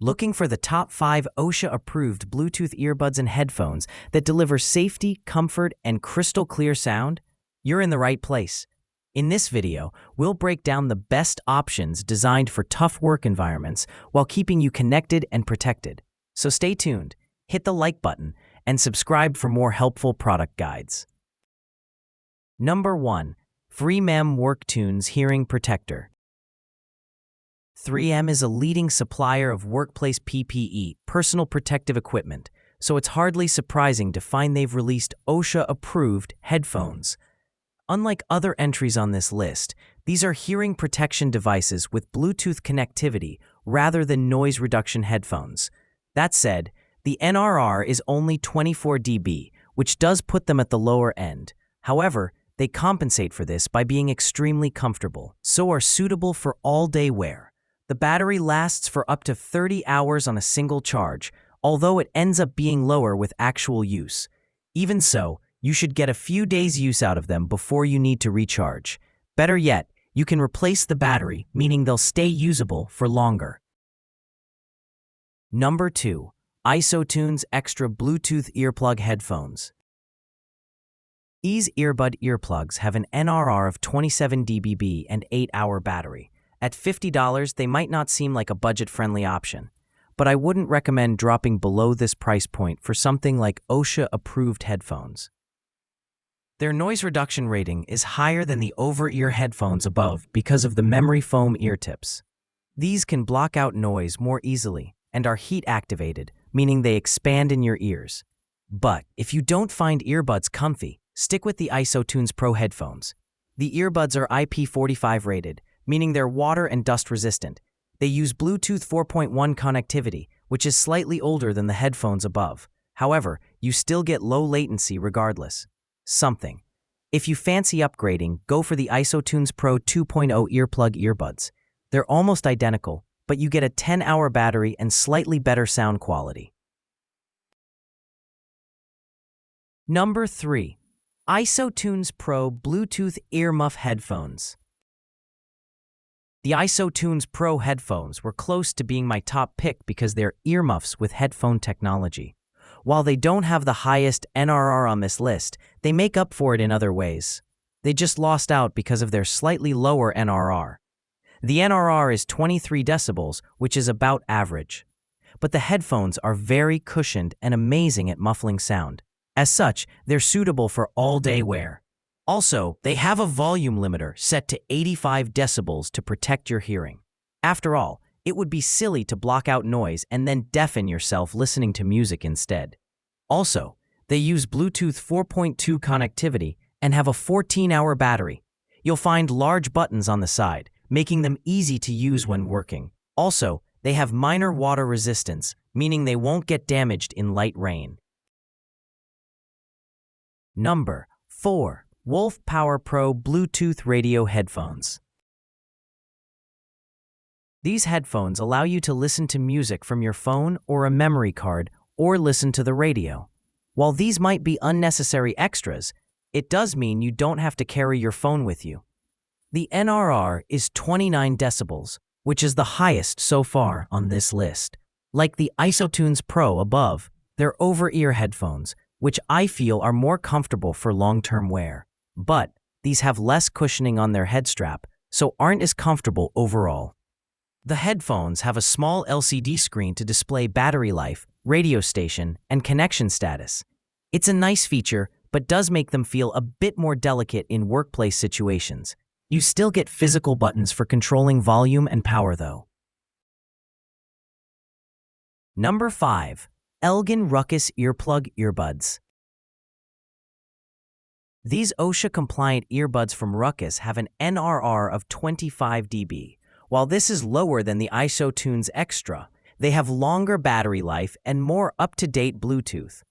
Looking for the top 5 OSHA-approved Bluetooth earbuds and headphones that deliver safety, comfort, and crystal clear sound? You're in the right place. In this video, we'll break down the best options designed for tough work environments while keeping you connected and protected. So stay tuned, hit the like button, and subscribe for more helpful product guides. Number 1. 3M WorkTunes Hearing Protector. 3M is a leading supplier of workplace PPE, personal protective equipment, so it's hardly surprising to find they've released OSHA-approved headphones. Unlike other entries on this list, these are hearing protection devices with Bluetooth connectivity rather than noise reduction headphones. That said, the NRR is only 24 dB, which does put them at the lower end. However, they compensate for this by being extremely comfortable, so are suitable for all-day wear. The battery lasts for up to 30 hours on a single charge, although it ends up being lower with actual use. Even so, you should get a few days' use out of them before you need to recharge. Better yet, you can replace the battery, meaning they'll stay usable for longer. Number 2. IsoTunes Extra Bluetooth Earplug Headphones. These earbud earplugs have an NRR of 27 dBm and 8-hour battery. At $50, they might not seem like a budget-friendly option, but I wouldn't recommend dropping below this price point for something like OSHA-approved headphones. Their noise reduction rating is higher than the over-ear headphones above because of the memory foam ear tips. These can block out noise more easily and are heat-activated, meaning they expand in your ears. But if you don't find earbuds comfy, stick with the IsoTunes Pro headphones. The earbuds are IP45 rated, meaning they're water and dust resistant. They use Bluetooth 4.1 connectivity, which is slightly older than the headphones above. However, you still get low latency regardless. If you fancy upgrading, go for the IsoTunes Pro 2.0 earplug earbuds. They're almost identical, but you get a 10-hour battery and slightly better sound quality. Number 3. IsoTunes Pro Bluetooth Earmuff Headphones. The IsoTunes Pro headphones were close to being my top pick because they're earmuffs with headphone technology. While they don't have the highest NRR on this list, they make up for it in other ways. They just lost out because of their slightly lower NRR. The NRR is 23 decibels, which is about average. But the headphones are very cushioned and amazing at muffling sound. As such, they're suitable for all-day wear. Also, they have a volume limiter set to 85 decibels to protect your hearing. After all, it would be silly to block out noise and then deafen yourself listening to music instead. Also, they use Bluetooth 4.2 connectivity and have a 14-hour battery. You'll find large buttons on the side, making them easy to use when working. Also, they have minor water resistance, meaning they won't get damaged in light rain. Number 4. Wolf Power Pro Bluetooth Radio Headphones. These headphones allow you to listen to music from your phone or a memory card or listen to the radio. While these might be unnecessary extras, it does mean you don't have to carry your phone with you. The NRR is 29 decibels, which is the highest so far on this list. Like the IsoTunes Pro above, they're over-ear headphones, which I feel are more comfortable for long-term wear. But these have less cushioning on their head strap, so aren't as comfortable overall. The headphones have a small LCD screen to display battery life, radio station, and connection status. It's a nice feature, but does make them feel a bit more delicate in workplace situations. You still get physical buttons for controlling volume and power though. Number 5. Elgin Ruckus Earplug Earbuds. These OSHA-compliant earbuds from Ruckus have an NRR of 25 dB. While this is lower than the IsoTunes Extra, they have longer battery life and more up-to-date Bluetooth.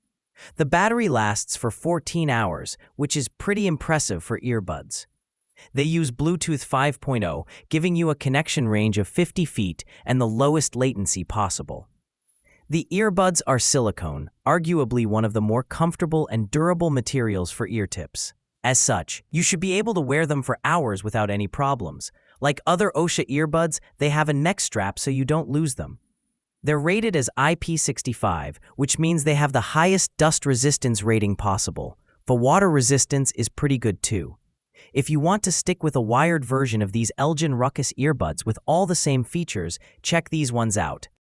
The battery lasts for 14 hours, which is pretty impressive for earbuds. They use Bluetooth 5.0, giving you a connection range of 50 feet and the lowest latency possible. The earbuds are silicone, arguably one of the more comfortable and durable materials for ear tips. As such, you should be able to wear them for hours without any problems. Like other OSHA earbuds, they have a neck strap so you don't lose them. They're rated as IP65, which means they have the highest dust resistance rating possible. The water resistance is pretty good too. If you want to stick with a wired version of these Elgin Ruckus earbuds with all the same features, check these ones out.